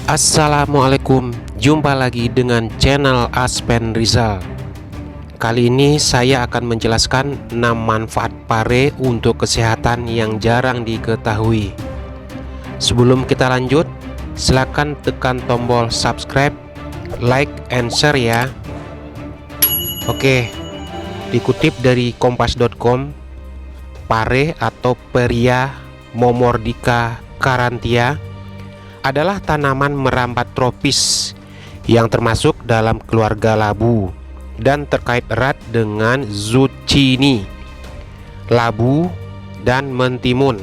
Assalamualaikum, jumpa lagi dengan channel Aspen Rizal. Kali ini saya akan menjelaskan 6 manfaat pare untuk kesehatan yang jarang diketahui. Sebelum kita lanjut, silakan tekan tombol subscribe, like, and share ya. Oke, dikutip dari kompas.com, pare atau Peria momordica carantia adalah tanaman merambat tropis yang termasuk dalam keluarga labu dan terkait erat dengan zucchini, labu, dan mentimun.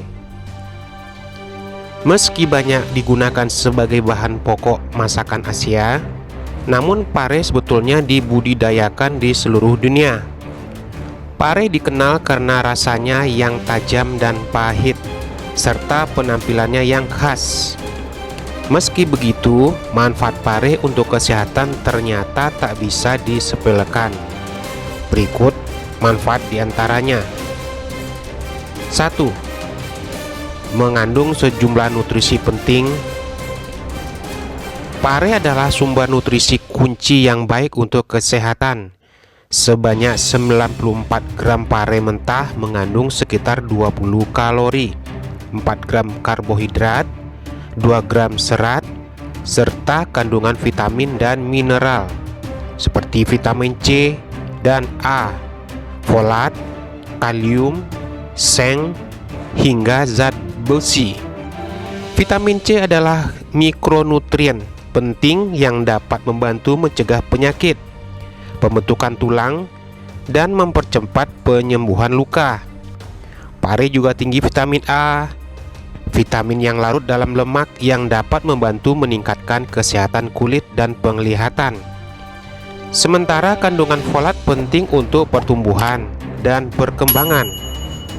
Meski banyak digunakan sebagai bahan pokok masakan Asia, namun pare sebetulnya dibudidayakan di seluruh dunia. Pare dikenal karena rasanya yang tajam dan pahit, serta penampilannya yang khas. Meski begitu, manfaat pare untuk kesehatan ternyata tak bisa disepelekan. Berikut manfaat diantaranya. 1. Mengandung sejumlah nutrisi penting. Pare adalah sumber nutrisi kunci yang baik untuk kesehatan. Sebanyak 94 gram pare mentah mengandung sekitar 20 kalori, 4 gram karbohidrat, 2 gram serat, serta kandungan vitamin dan mineral seperti vitamin C dan A, folat, kalium, seng, hingga zat besi. Vitamin C adalah mikronutrien penting yang dapat membantu mencegah penyakit, pembentukan tulang, dan mempercepat penyembuhan luka. Pare juga tinggi vitamin A, vitamin yang larut dalam lemak yang dapat membantu meningkatkan kesehatan kulit dan penglihatan. Sementara kandungan folat penting untuk pertumbuhan dan perkembangan.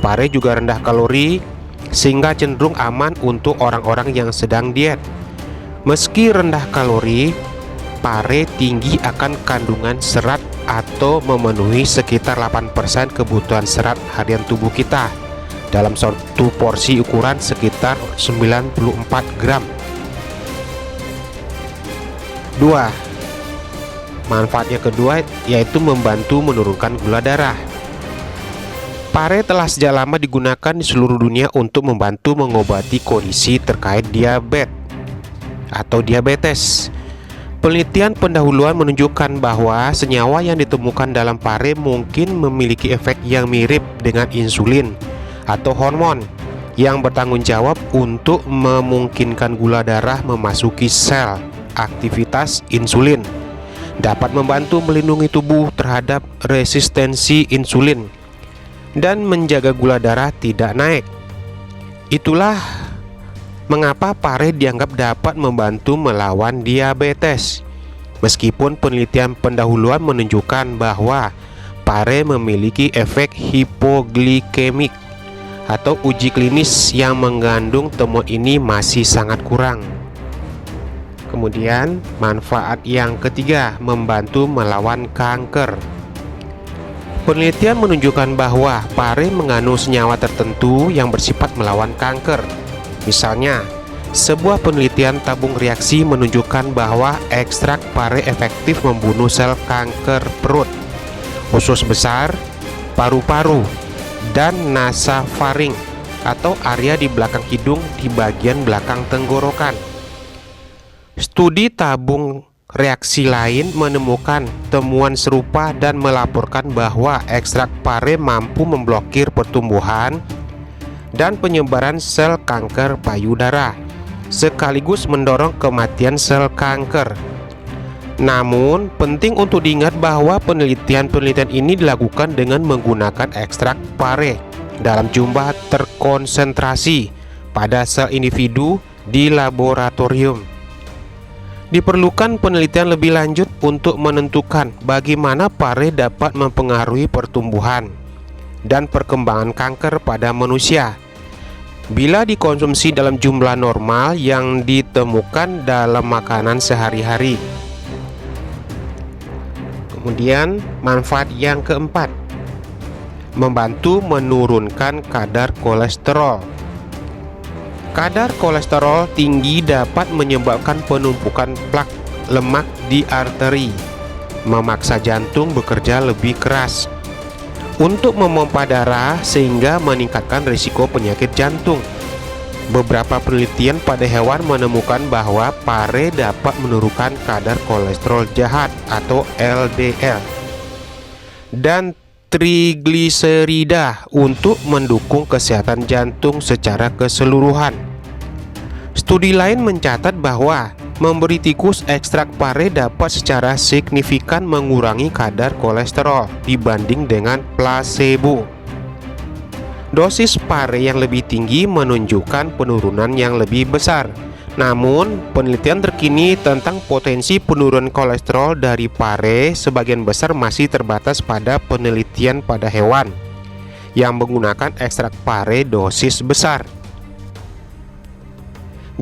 Pare juga rendah kalori sehingga cenderung aman untuk orang-orang yang sedang diet. Meski rendah kalori, pare tinggi akan kandungan serat atau memenuhi sekitar 8% kebutuhan serat harian tubuh kita dalam satu porsi ukuran sekitar 94 gram. 2. Manfaatnya kedua yaitu membantu menurunkan gula darah. Pare telah sejak lama digunakan di seluruh dunia untuk membantu mengobati kondisi terkait diabetes atau diabetes. Penelitian pendahuluan menunjukkan bahwa senyawa yang ditemukan dalam pare mungkin memiliki efek yang mirip dengan insulin atau hormon yang bertanggung jawab untuk memungkinkan gula darah memasuki sel. Aktivitas insulin dapat membantu melindungi tubuh terhadap resistensi insulin dan menjaga gula darah tidak naik. Itulah mengapa pare dianggap dapat membantu melawan diabetes. Meskipun penelitian pendahuluan menunjukkan bahwa pare memiliki efek hipoglikemik atau uji klinis yang mengandung temuan ini masih sangat kurang. Kemudian manfaat yang ketiga, membantu melawan kanker. Penelitian menunjukkan bahwa pare mengandung senyawa tertentu yang bersifat melawan kanker. Misalnya, sebuah penelitian tabung reaksi menunjukkan bahwa ekstrak pare efektif membunuh sel kanker perut, usus besar, paru-paru, dan nasofaring atau area di belakang hidung di bagian belakang tenggorokan. Studi tabung reaksi lain menemukan temuan serupa dan melaporkan bahwa ekstrak pare mampu memblokir pertumbuhan dan penyebaran sel kanker payudara, sekaligus mendorong kematian sel kanker. Namun, penting untuk diingat bahwa penelitian ini dilakukan dengan menggunakan ekstrak pare dalam jumlah terkonsentrasi pada sel individu di laboratorium. Diperlukan penelitian lebih lanjut untuk menentukan bagaimana pare dapat mempengaruhi pertumbuhan dan perkembangan kanker pada manusia bila dikonsumsi dalam jumlah normal yang ditemukan dalam makanan sehari-hari. Kemudian manfaat yang keempat, membantu menurunkan kadar kolesterol. Kadar kolesterol tinggi dapat menyebabkan penumpukan plak lemak di arteri, memaksa jantung bekerja lebih keras untuk memompa darah sehingga meningkatkan risiko penyakit jantung. Beberapa penelitian pada hewan menemukan bahwa pare dapat menurunkan kadar kolesterol jahat atau LDL dan trigliserida untuk mendukung kesehatan jantung secara keseluruhan. Studi lain mencatat bahwa memberi tikus ekstrak pare dapat secara signifikan mengurangi kadar kolesterol dibanding dengan placebo. Dosis pare yang lebih tinggi menunjukkan penurunan yang lebih besar. Namun, penelitian terkini tentang potensi penurunan kolesterol dari pare sebagian besar masih terbatas pada penelitian pada hewan yang menggunakan ekstrak pare dosis besar.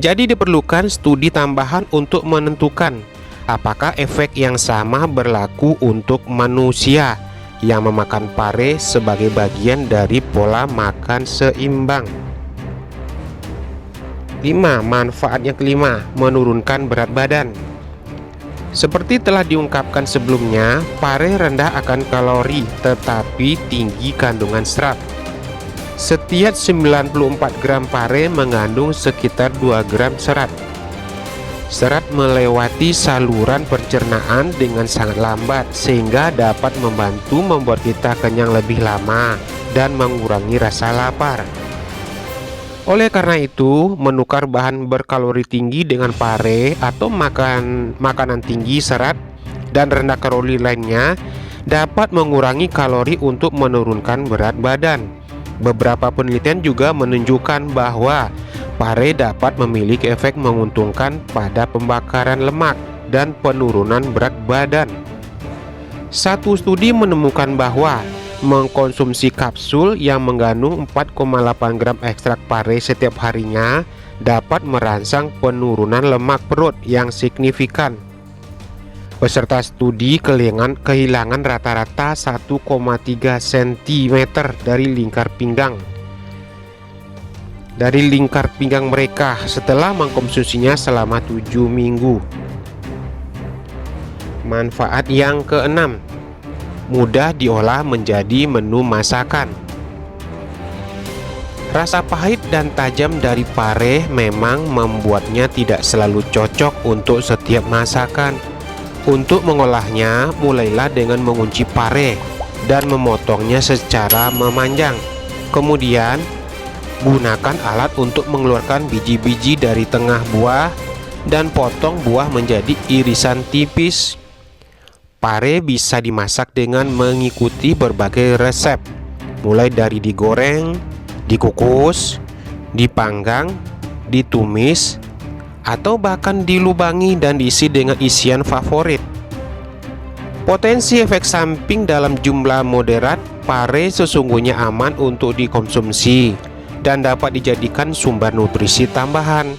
Jadi diperlukan studi tambahan untuk menentukan apakah efek yang sama berlaku untuk manusia yang memakan pare sebagai bagian dari pola makan seimbang. 5. Manfaat yang kelima, menurunkan berat badan. Seperti telah diungkapkan sebelumnya, pare rendah akan kalori tetapi tinggi kandungan serat. Setiap 94 gram pare mengandung sekitar 2 gram serat. Serat melewati saluran pencernaan dengan sangat lambat sehingga dapat membantu membuat kita kenyang lebih lama dan mengurangi rasa lapar. Oleh karena itu, menukar bahan berkalori tinggi dengan pare atau makanan tinggi serat dan rendah kalori lainnya dapat mengurangi kalori untuk menurunkan berat badan. Beberapa penelitian juga menunjukkan bahwa pare dapat memiliki efek menguntungkan pada pembakaran lemak dan penurunan berat badan. Satu studi menemukan bahwa mengkonsumsi kapsul yang mengandung 4,8 gram ekstrak pare setiap harinya dapat merangsang penurunan lemak perut yang signifikan. Peserta studi kehilangan rata-rata 1,3 cm dari lingkar pinggang mereka setelah mengkonsumsinya selama 7 minggu. Manfaat yang keenam, mudah diolah menjadi menu masakan. Rasa pahit dan tajam dari pare memang membuatnya tidak selalu cocok untuk setiap masakan. Untuk mengolahnya, mulailah dengan mengunci pare dan memotongnya secara memanjang. Kemudian, gunakan alat untuk mengeluarkan biji-biji dari tengah buah dan potong buah menjadi irisan tipis. Pare bisa dimasak dengan mengikuti berbagai resep, mulai dari digoreng, dikukus, dipanggang, ditumis, atau bahkan dilubangi dan diisi dengan isian favorit. Potensi efek samping dalam jumlah moderat, pare sesungguhnya aman untuk dikonsumsi dan dapat dijadikan sumber nutrisi tambahan.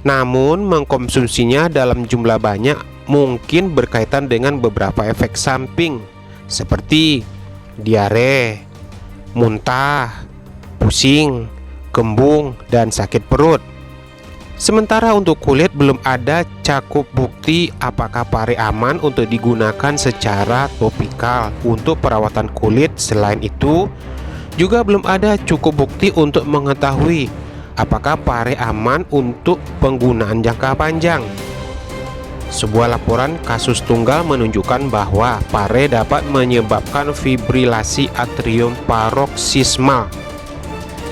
Namun, mengkonsumsinya dalam jumlah banyak mungkin berkaitan dengan beberapa efek samping seperti diare, muntah, pusing, kembung, dan sakit perut. Sementara untuk kulit belum ada cukup bukti apakah pare aman untuk digunakan secara topikal untuk perawatan kulit. Selain itu, juga belum ada cukup bukti untuk mengetahui apakah pare aman untuk penggunaan jangka panjang. Sebuah laporan kasus tunggal menunjukkan bahwa pare dapat menyebabkan fibrilasi atrium paroksismal.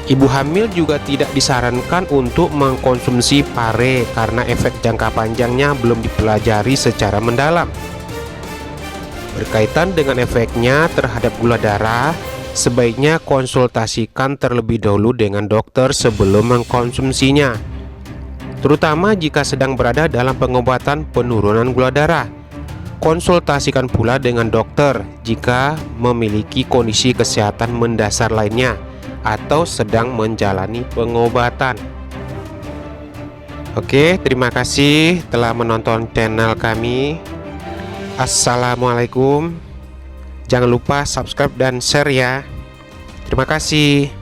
Ibu hamil juga tidak disarankan untuk mengkonsumsi pare karena efek jangka panjangnya belum dipelajari secara mendalam. Berkaitan dengan efeknya terhadap gula darah, sebaiknya konsultasikan terlebih dahulu dengan dokter sebelum mengkonsumsinya, terutama jika sedang berada dalam pengobatan penurunan gula darah. Konsultasikan pula dengan dokter jika memiliki kondisi kesehatan mendasar lainnya atau sedang menjalani pengobatan. Oke, terima kasih telah menonton channel kami. Assalamualaikum. Jangan lupa subscribe dan share ya. Terima kasih.